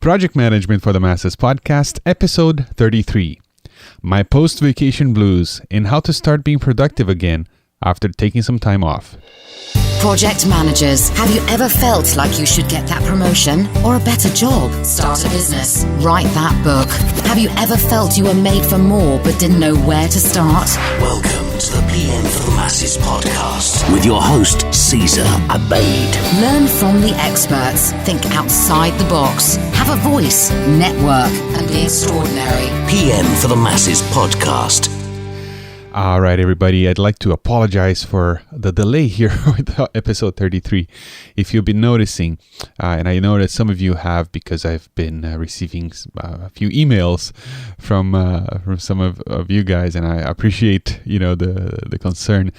Project Management for the Masses podcast, episode 33. My post-vacation blues and how to start being productive again after taking some time off. Project managers, have you ever felt like you should get that promotion or a better job? Start a business. Write that book. Have you ever felt you were made for more but didn't know where to start? Welcome to the PM for the Masses podcast with your host, Caesar Abaid. Learn from the experts. Think outside the box. Have a voice, network, and be extraordinary. PM for the Masses podcast. All right, everybody, I'd like to apologize for the delay here with episode 33. If you've been noticing, and I know that some of you have because I've been receiving a few emails from some of you guys, and I appreciate, the concern.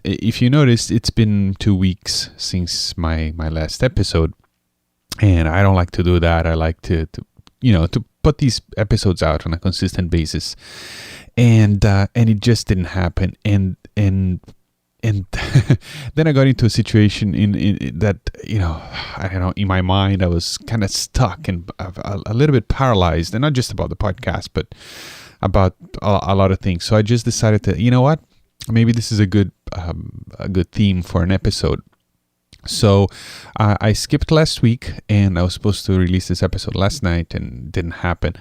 If you noticed, it's been 2 weeks since my last episode, and I don't like to do that. I like to put these episodes out on a consistent basis. And it just didn't happen, and then I got into a situation in that I don't know, in my mind I was kind of stuck and a little bit paralyzed, and not just about the podcast, but about a lot of things. So I just decided to, maybe this is a good theme for an episode. So I skipped last week, and I was supposed to release this episode last night, and it didn't happen.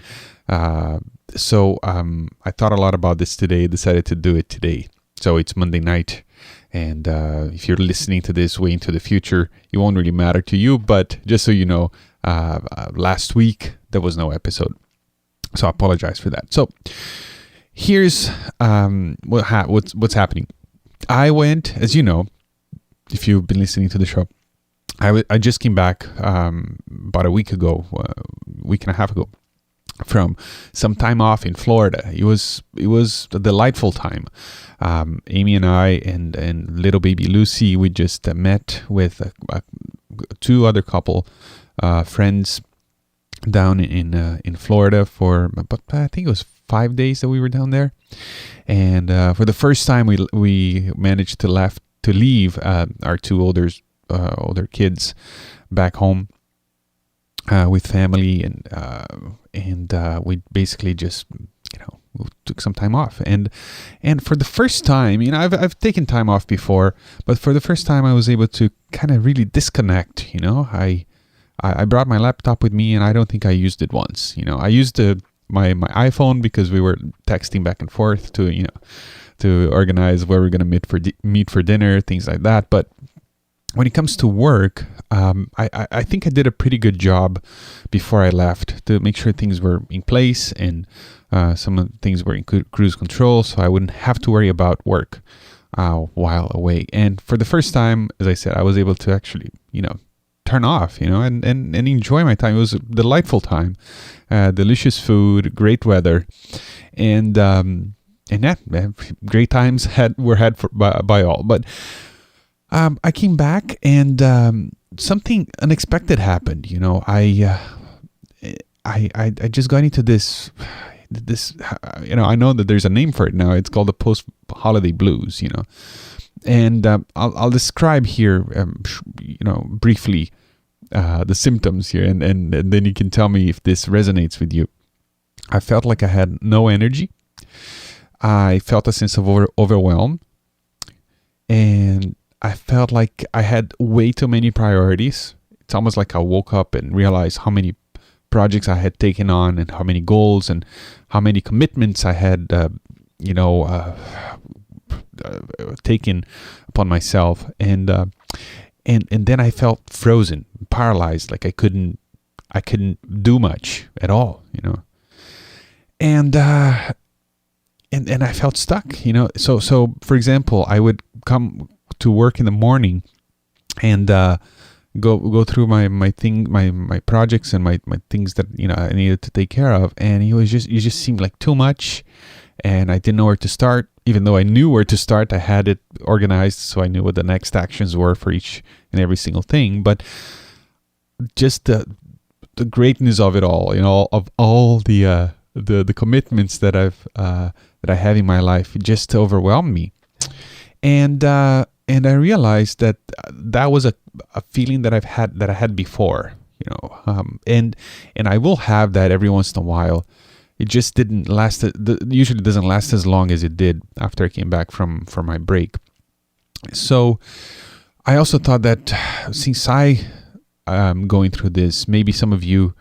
So I thought a lot about this today, decided to do it today. So it's Monday night, and if you're listening to this way into the future, it won't really matter to you, but just so you know, last week there was no episode. So I apologize for that. So here's what's happening. I went, as you know, if you've been listening to the show, I just came back about a week and a half ago, from some time off in Florida. It was a delightful time. Amy and I and little baby Lucy, we just met with two other couple friends down in Florida for about, I think it was 5 days that we were down there. And for the first time, we managed to leave our two older kids back home with family, and we basically just we took some time off, and for the first time, I've taken time off before, but for the first time I was able to kind of really disconnect. I brought my laptop with me, and I don't think I used it once. I used my iPhone because we were texting back and forth to organize where we're gonna meet for dinner, things like that. But when it comes to work, I think I did a pretty good job before I left to make sure things were in place, and some of the things were in cruise control, so I wouldn't have to worry about work while away. And for the first time, as I said, I was able to actually, turn off, and enjoy my time. It was a delightful time, delicious food, great weather, and yeah, great times were had by all. But I came back, and something unexpected happened. I just got into this. I know that there's a name for it now. It's called the post-holiday blues. And I'll describe here, briefly the symptoms here, and then you can tell me if this resonates with you. I felt like I had no energy. I felt a sense of overwhelm, and I felt like I had way too many priorities. It's almost like I woke up and realized how many projects I had taken on, and how many goals and how many commitments I had, taken upon myself. And then I felt frozen, paralyzed, like I couldn't do much at all, And I felt stuck, So for example, I would come to work in the morning and go through my projects and my things that I needed to take care of, and it just seemed like too much, and I didn't know where to start. Even though I knew where to start, I had it organized, so I knew what the next actions were for each and every single thing. But just the greatness of it all, of all the commitments that I have in my life, just overwhelmed me. And I realized that was a feeling that I had before. and I will have that every once in a while. It just didn't last. Usually doesn't last as long as it did after I came back from my break. So I also thought that since I am going through this, maybe some of you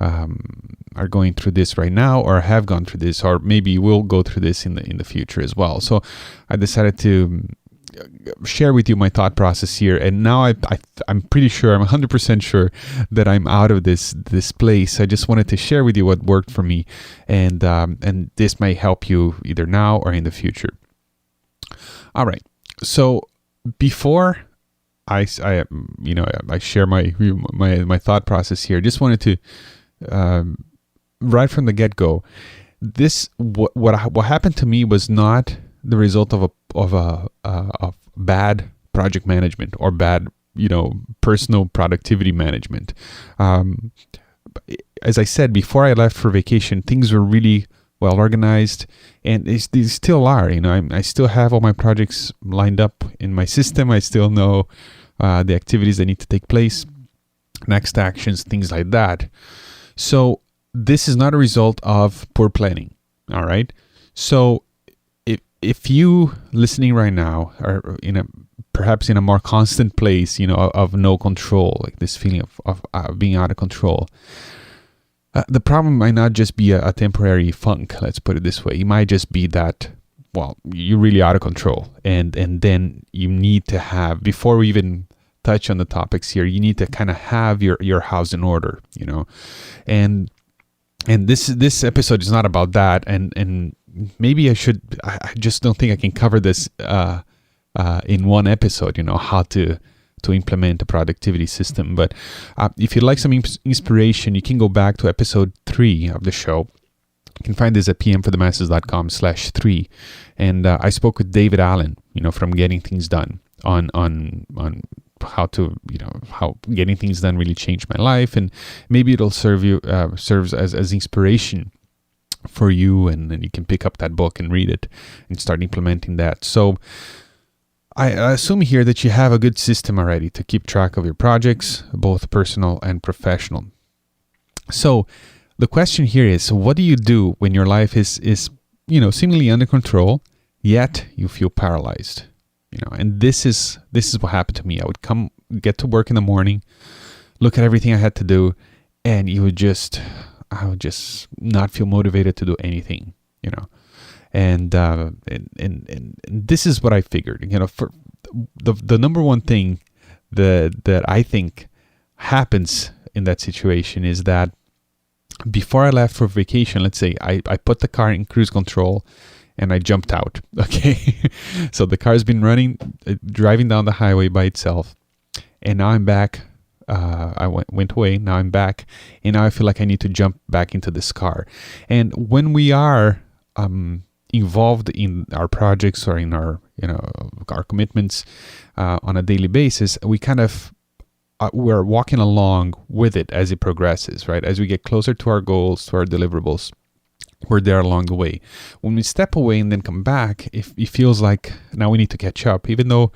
are going through this right now, or have gone through this, or maybe will go through this in the future as well. So I decided to share with you my thought process here, and now I'm pretty sure, I'm 100% sure that I'm out of this place. I just wanted to share with you what worked for me, and this may help you either now or in the future. All right, so before I share my thought process here, just wanted to right from the get-go, what happened to me was not the result of bad project management or bad, personal productivity management. As I said, before I left for vacation, things were really well organized, and they still are. I still have all my projects lined up in my system. I still know the activities that need to take place, next actions, things like that. So this is not a result of poor planning. All right. So if you listening right now are perhaps in a more constant place, of no control, like this feeling of being out of control, the problem might not just be a temporary funk. Let's put it this way. It might just be that, well, you're really out of control, and then you need to have, before we even touch on the topics here, you need to kind of have your house in order, and this episode is not about that, and maybe I just don't think I can cover this in one episode, how to implement a productivity system. But if you'd like some inspiration, you can go back to episode 3 of the show. You can find this at pmforthemasses.com/3. And I spoke with David Allen, from Getting Things Done on how getting things done really changed my life. And maybe it'll serves as inspiration for you, and then you can pick up that book and read it and start implementing that. So I assume here that you have a good system already to keep track of your projects, both personal and professional. So the question here is, what do you do when your life is seemingly under control, yet you feel paralyzed? And this is what happened to me. I would get to work in the morning, look at everything I had to do, and I would just not feel motivated to do anything, and this is what I figured, for the number one thing that I think happens in that situation is that before I left for vacation, let's say I put the car in cruise control and I jumped out. Okay. So the car's been driving down the highway by itself, and now I'm back. I went away. Now I'm back, and now I feel like I need to jump back into this car. And when we are involved in our projects or in our commitments on a daily basis, we kind of we're walking along with it as it progresses, right? As we get closer to our goals, to our deliverables, we're there along the way. When we step away and then come back, it feels like now we need to catch up, even though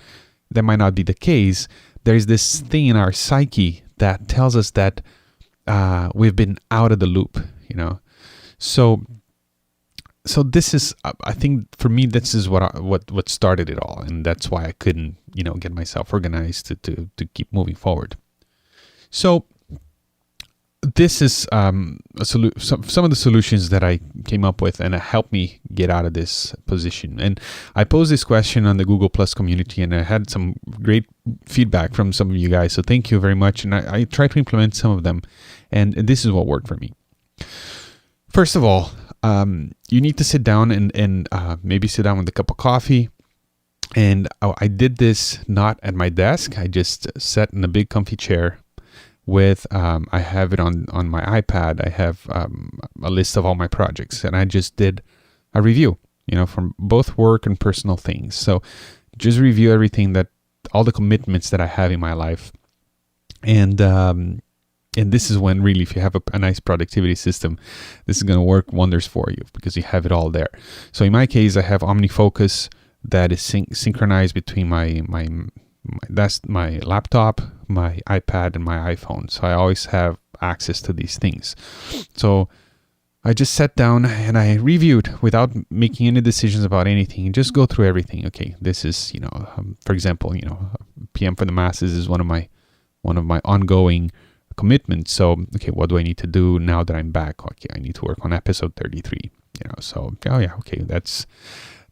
that might not be the case. There's this thing in our psyche that tells us that we've been out of the loop, So this is, I think, for me, this is what started it all, and that's why I couldn't, get myself organized to keep moving forward. So this is some of the solutions that I came up with, and it helped me get out of this position. And I posed this question on the Google Plus community, and I had some great feedback from some of you guys. So thank you very much. And I tried to implement some of them, and this is what worked for me. First of all, you need to sit down and maybe sit down with a cup of coffee. And I did this not at my desk. I just sat in a big comfy chair with, I have it on my iPad. I have a list of all my projects, and I just did a review, from both work and personal things. So just review everything, all the commitments that I have in my life. And this is when really, if you have a nice productivity system, this is going to work wonders for you because you have it all there. So in my case, I have OmniFocus that is synchronized between my that's my laptop, my iPad, and my iPhone. So I always have access to these things. So I just sat down and I reviewed without making any decisions about anything. Just go through everything. Okay, this is, for example, PM for the Masses is one of my ongoing commitments. So, okay, what do I need to do now that I'm back? Okay, I need to work on episode 33. So, okay, that's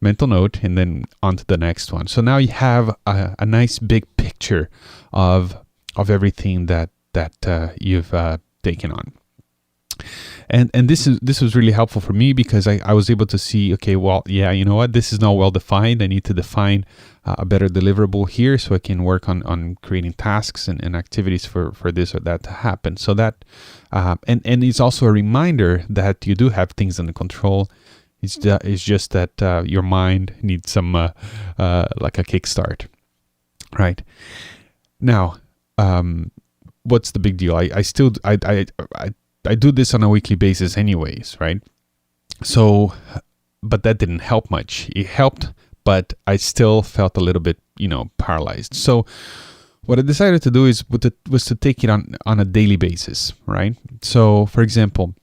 mental note, and then on to the next one. So now you have a nice big picture of everything that you've taken on. And this was really helpful for me because I was able to see, okay, well, yeah, you know what, this is not well defined. I need to define a better deliverable here so I can work on creating tasks and activities for this or that to happen. So that, and it's also a reminder that you do have things under control. It's just that your mind needs some like a kickstart, right? Now, what's the big deal? I do this on a weekly basis anyways, right? So, but that didn't help much. It helped, but I still felt a little bit, paralyzed. So what I decided to do was to take it on a daily basis, right? So for example,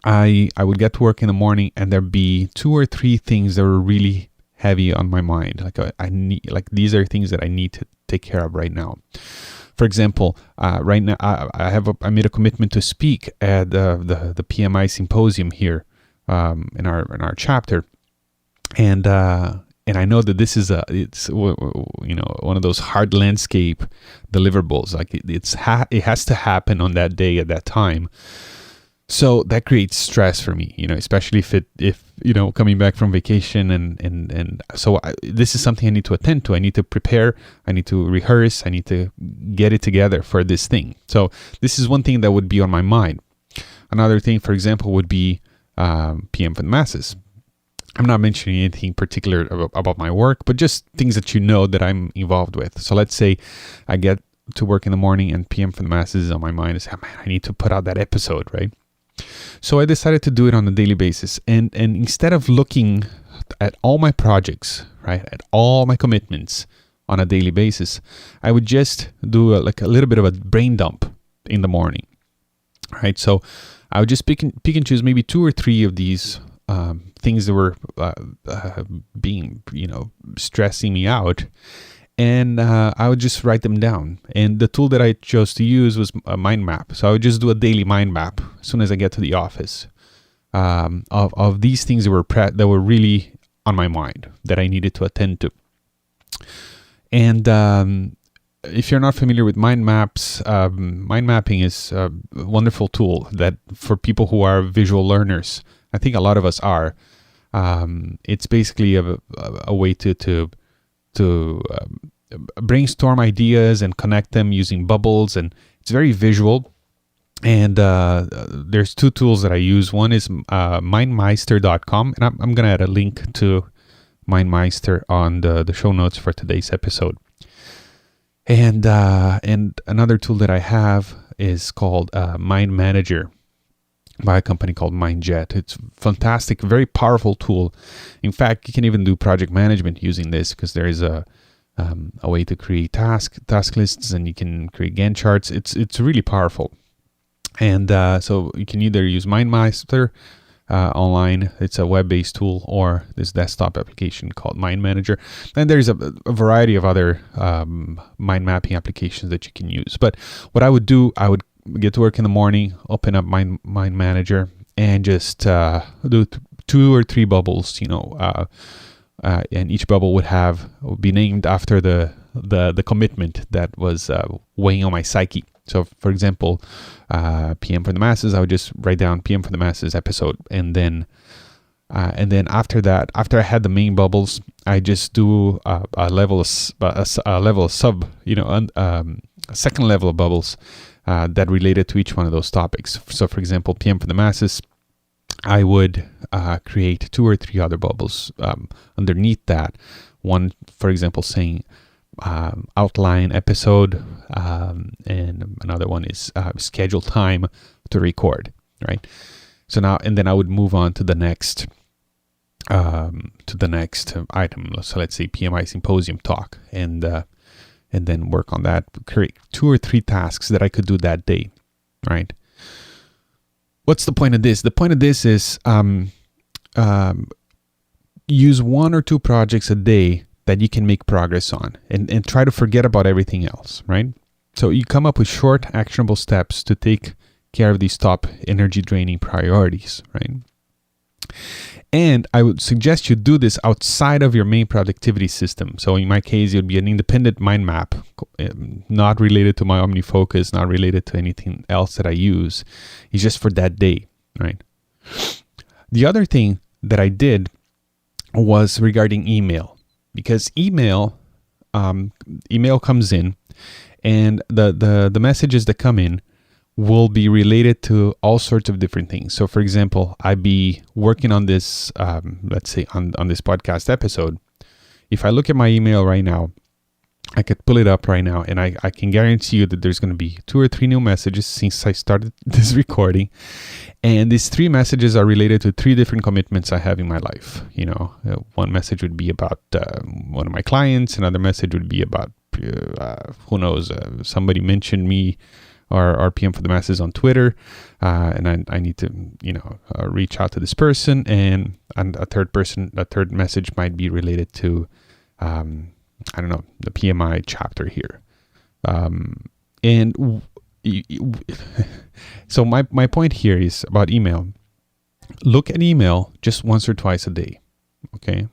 I would get to work in the morning and there'd be 2 or 3 things that were really heavy on my mind. These are things that I need to take care of right now. For example, right now I made a commitment to speak at the PMI symposium here in our chapter, and I know that this is it's one of those hard landscape deliverables. Like it has to happen on that day at that time. So that creates stress for me, especially if coming back from vacation and so this is something I need to attend to. I need to prepare. I need to rehearse. I need to get it together for this thing. So this is one thing that would be on my mind. Another thing, for example, would be PM for the Masses. I'm not mentioning anything particular about my work, but just things that that I'm involved with. So let's say I get to work in the morning and PM for the Masses is on my mind. I need to put out that episode, right? So I decided to do it on a daily basis. And instead of looking at all my projects, right, at all my commitments on a daily basis, I would just do a little bit of a brain dump in the morning, right? So I would just pick and choose maybe 2 or 3 of these things that were being, stressing me out. And I would just write them down. And the tool that I chose to use was a mind map. So I would just do a daily mind map as soon as I get to the office of these things that were really on my mind that I needed to attend to. And if you're not familiar with mind maps, mind mapping is a wonderful tool that for people who are visual learners, I think a lot of us are. It's basically a way to brainstorm ideas and connect them using bubbles, and it's very visual. And there's 2 tools that I use. One is mindmeister.com, and I'm gonna add a link to Mindmeister on the show notes for today's episode. And another tool that I have is called Mind Manager by a company called MindJet. It's fantastic, very powerful tool. In fact, you can even do project management using this because there is a way to create task lists, and you can create Gantt charts. It's really powerful. And so you can either use MindMeister online, it's a web-based tool, or this desktop application called Mind Manager. And there's a variety of other mind mapping applications that you can use. But what I would do, I would get to work in the morning, open up Mind Manager, and just do 2 or 3 bubbles, and each bubble would be named after the commitment that was weighing on my psyche. So, for example, PM for the Masses, I would just write down PM for the Masses episode, and then after that, after I had the main bubbles, I just do a level of sub, a second level of bubbles that related to each one of those topics. So, for example, PM for the Masses, I would create 2 or 3 other bubbles underneath that. One, for example, saying outline episode, and another one is schedule time to record, right? So now, and then I would move on to the next item. So let's say PMI symposium talk, and and then work on that, create 2 or 3 tasks that I could do that day, right? What's the point of this? The point of this is use 1 or 2 projects a day that you can make progress on, and try to forget about everything else, right? So you come up with short, actionable steps to take care of these top energy draining priorities, right? And I would suggest you do this outside of your main productivity system. So in my case, it would be an independent mind map, not related to my OmniFocus, not related to anything else that I use. It's just for that day, right? The other thing that I did was regarding email, because email comes in, and the messages that come in will be related to all sorts of different things. So for example, I'd be working on this, let's say on this podcast episode. If I look at my email right now, I could pull it up right now, and I can guarantee you that there's going to be 2 or 3 new messages since I started this recording. And these 3 messages are related to 3 different commitments I have in my life. You know, one message would be about one of my clients. Another message would be about, who knows, somebody mentioned me or RPM for the Masses on Twitter, and I need to, reach out to this person. And a third message might be related to, I don't know, the PMI chapter here. So my point here is about email. Look at email just once or twice a day, okay?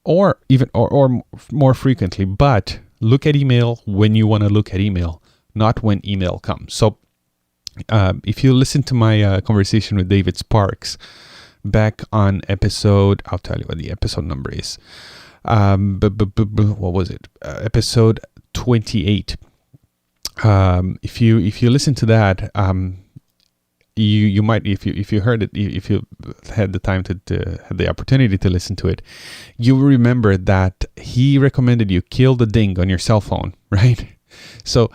Or even or more frequently, but look at email when you want to look at email, not when email comes. So if you listen to my conversation with David Sparks back on episode, I'll tell you what the episode number is. What was it? Episode 28. If you listen to that, you might, if you heard it, if you had the time to had the opportunity to listen to it, you will remember that he recommended you kill the ding on your cell phone, right? So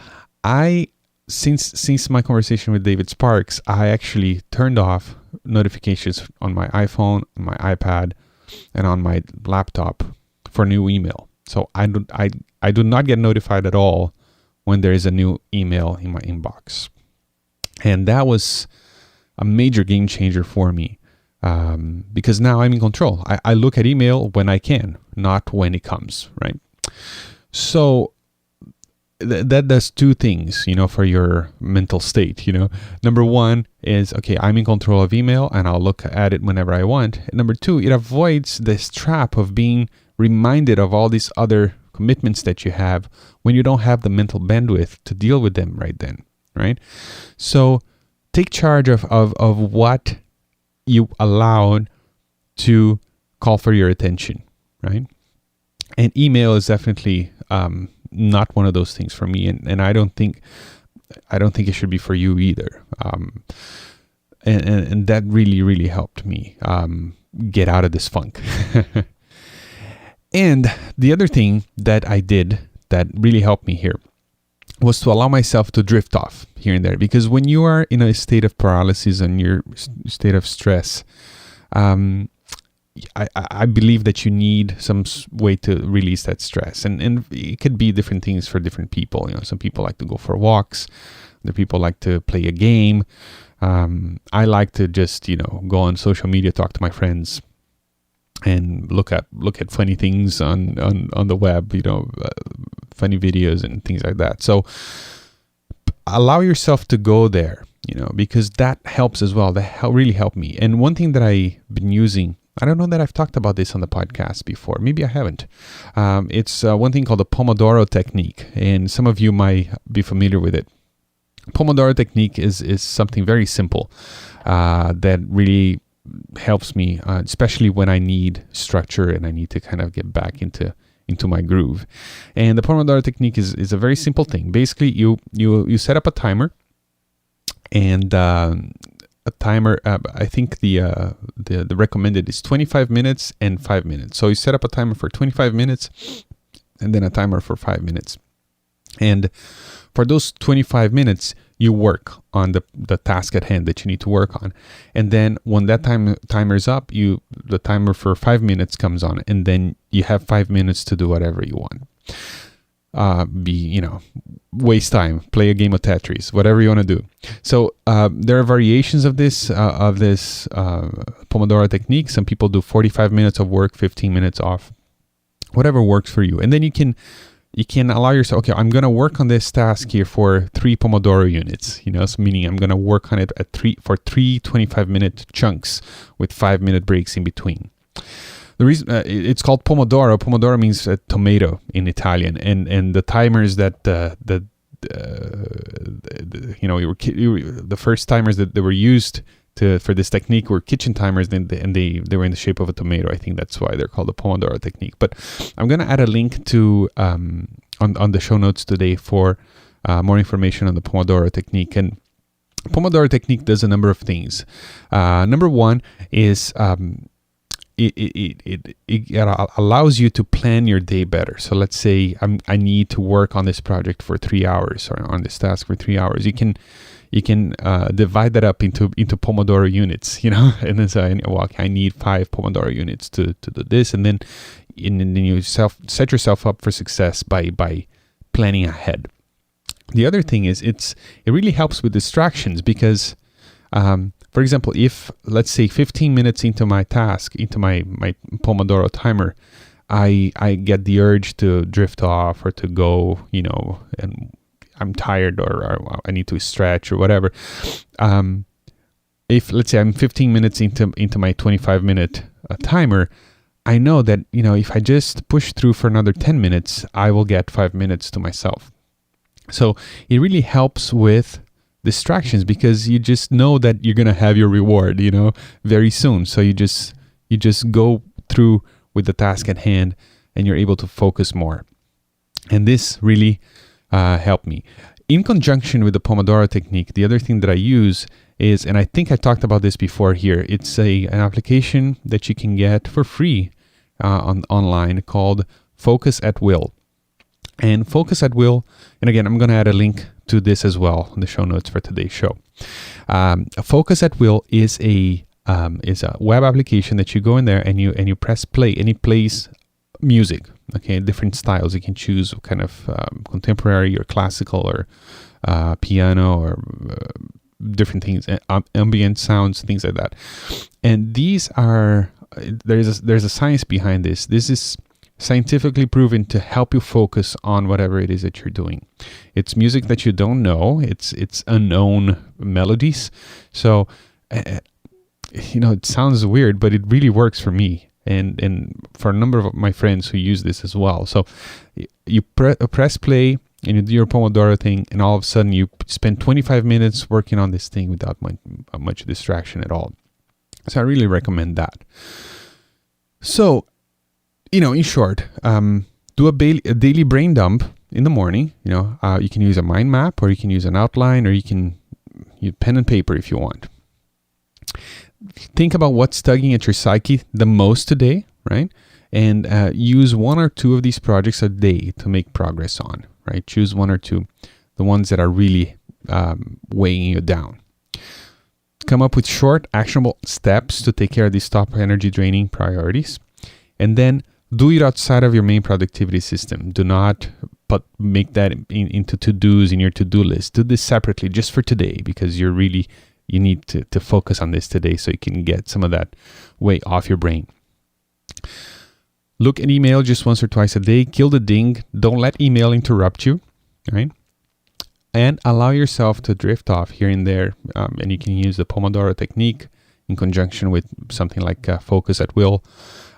since my conversation with David Sparks, I actually turned off notifications on my iPhone, my iPad, and on my laptop for new email. So I do not get notified at all when there is a new email in my inbox. And that was a major game changer for me, because now I'm in control. I look at email when I can, not when it comes, right? So that does 2 things, for your mental state. Number 1 is, okay, I'm in control of email and I'll look at it whenever I want. And number 2, it avoids this trap of being reminded of all these other commitments that you have when you don't have the mental bandwidth to deal with them right then, right? So take charge of what you allowed to call for your attention, right? And email is definitely not one of those things for me, and I don't think it should be for you either. And that really helped me get out of this funk. And the other thing that I did that really helped me here was to allow myself to drift off here and there. Because when you are in a state of paralysis and your state of stress, I believe that you need some way to release that stress. And it could be different things for different people. Some people like to go for walks. Other people like to play a game. I like to just, go on social media, talk to my friends, and look at funny things on the web, funny videos and things like that. So allow yourself to go there, because that helps as well. That really helped me. And one thing that I've been using, I don't know that I've talked about this on the podcast before. Maybe I haven't. It's one thing called the Pomodoro technique, and some of you might be familiar with it. Pomodoro technique is something very simple that really helps me, especially when I need structure and I need to kind of get back into my groove. And the Pomodoro technique is a very simple thing. Basically, you set up a timer, and a timer. I think the recommended is 25 minutes and 5 minutes. So you set up a timer for 25 minutes, and then a timer for 5 minutes. And for those 25 minutes, you work on the task at hand that you need to work on. And then when that timer's up, the timer for 5 minutes comes on, and then you have 5 minutes to do whatever you want. waste time, play a game of Tetris, whatever you want to do. So there are variations of this Pomodoro technique. Some people do 45 minutes of work, 15 minutes off, whatever works for you. And then you can allow yourself, okay, I'm going to work on this task here for 3 Pomodoro units, so meaning I'm going to work on it for 3 25-minute chunks with 5-minute breaks in between. The reason it's called Pomodoro. Pomodoro means tomato in Italian, and the timers that the first timers that were used for this technique were kitchen timers, and they were in the shape of a tomato. I think that's why they're called the Pomodoro technique. But I'm gonna add a link to on the show notes today for more information on the Pomodoro technique. And Pomodoro technique does a number of things. Number one is it allows you to plan your day better. So let's say I need to work on this project for 3 hours, or on this task for 3 hours. You can divide that up into Pomodoro units, and then say, well, I need 5 Pomodoro units to do this, and then you set yourself up for success by planning ahead. The other thing is it really helps with distractions, because for example, if, let's say, 15 minutes into my task, into my Pomodoro timer, I get the urge to drift off or to go, and I'm tired or I need to stretch or whatever. If, let's say, I'm 15 minutes into my 25-minute timer, I know that, if I just push through for another 10 minutes, I will get 5 minutes to myself. So it really helps with distractions, because you just know that you're going to have your reward, very soon. So you just go through with the task at hand, and you're able to focus more. And this really helped me. In conjunction with the Pomodoro technique, the other thing that I use is, and I think I talked about this before here, it's an application that you can get for free online called Focus at Will. And Focus at Will, and again, I'm going to add a link to this as well in the show notes for today's show. Focus at Will is a web application that you go in there and you press play, and it plays music. Okay, different styles. You can choose kind of contemporary or classical or piano or different things, ambient sounds, things like that. And these are there's a science behind this. This is scientifically proven to help you focus on whatever it is that you're doing. It's music that you don't know. It's unknown melodies. So, it sounds weird, but it really works for me and for a number of my friends who use this as well. So you press play and you do your Pomodoro thing, and all of a sudden you spend 25 minutes working on this thing without much distraction at all. So I really recommend that. So, in short, do a daily brain dump in the morning. You can use a mind map, or you can use an outline, or you can use pen and paper if you want. Think about what's tugging at your psyche the most today, right? And use 1 or 2 of these projects a day to make progress on, right? Choose 1 or 2, the ones that are really weighing you down. Come up with short, actionable steps to take care of these top energy draining priorities. And then do it outside of your main productivity system. Do not make that into to-dos in your to-do list. Do this separately just for today, because you need to focus on this today so you can get some of that weight off your brain. Look at email just once or twice a day. Kill the ding. Don't let email interrupt you, right? And allow yourself to drift off here and there. And you can use the Pomodoro technique in conjunction with something like Focus at Will.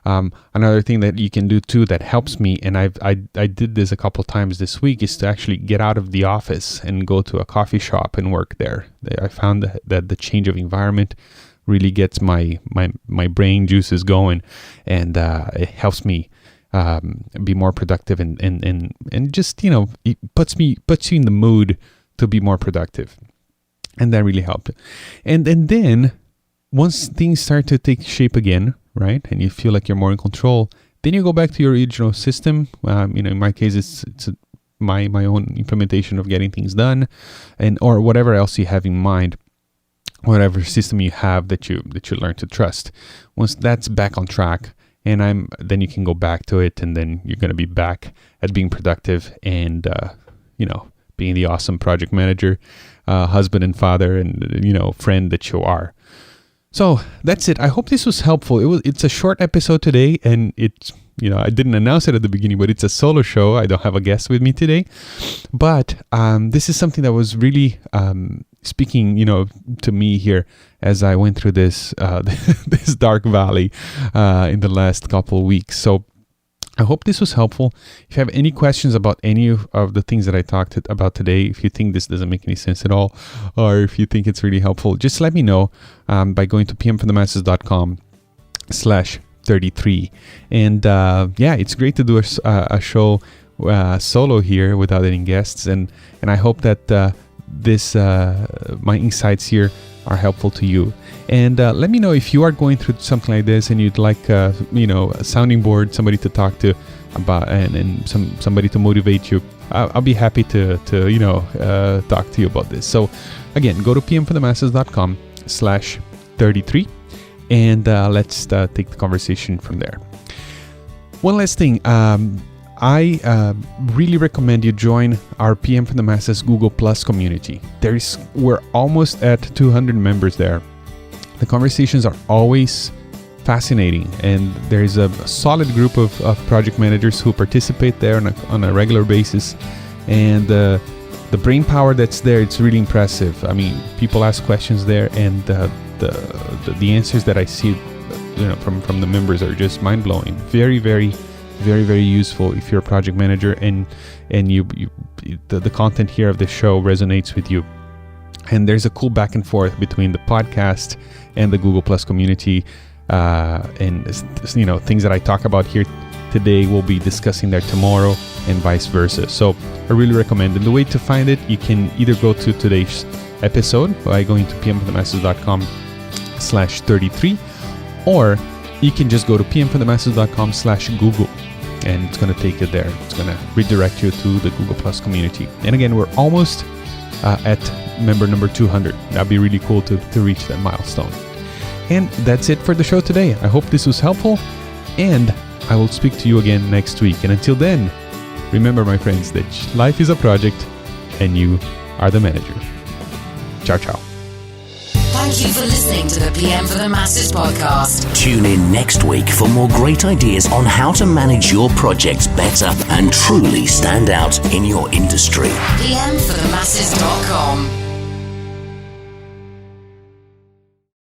Another thing that you can do too that helps me, and I did this a couple times this week, is to actually get out of the office and go to a coffee shop and work there. I found that the change of environment really gets my brain juices going, and it helps me be more productive and just it puts you in the mood to be more productive, and that really helped. And then once things start to take shape again, right, and you feel like you're more in control, then you go back to your original system. In my case, it's my own implementation of getting things done, or whatever else you have in mind, whatever system you have that you learn to trust. Once that's back on track, and then you can go back to it, and then you're going to be back at being productive and being the awesome project manager, husband and father, and friend that you are. So that's it. I hope this was helpful. It's a short episode today, and it's I didn't announce it at the beginning, but it's a solo show. I don't have a guest with me today, but this is something that was really speaking, to me here as I went through this this dark valley in the last couple of weeks. So I hope this was helpful. If you have any questions about any of the things that I talked about today, if you think this doesn't make any sense at all, or if you think it's really helpful, just let me know by going to pmforthemasses.com/33. And it's great to do a show solo here without any guests. And I hope that my insights here are helpful to you. And let me know if you are going through something like this and you'd like a sounding board, somebody to talk to about, and somebody to motivate you. I'll be happy to talk to you about this. So again, go to pmforthemasses.com/33 and let's take the conversation from there. One last thing, I really recommend you join our PM for the Masses Google Plus community. We're almost at 200 members there. The conversations are always fascinating, and there's a solid group of project managers who participate there on a regular basis. And the brain power that's there, it's really impressive. I mean, people ask questions there, and the answers that I see from the members are just mind-blowing. Very, very, very, very useful if you're a project manager and the content here of the show resonates with you. And there's a cool back and forth between the podcast and the Google Plus community, and things that I talk about here today we'll be discussing there tomorrow, and vice versa. So I really recommend. And the way to find it, you can either go to today's episode by going to pmforthemasses.com/33, or you can just go to pmforthemasses.com/Google, and it's going to take you there. It's going to redirect you to the Google Plus community. And again, we're almost at member number 200. That'd be really cool to reach that milestone. And that's it for the show today. I hope this was helpful, and I will speak to you again next week. And until then, remember, my friends, that life is a project and you are the manager. Ciao, ciao. Thank you for listening to the PM for the Masses podcast. Tune in next week for more great ideas on how to manage your projects better and truly stand out in your industry. pmforthemasses.com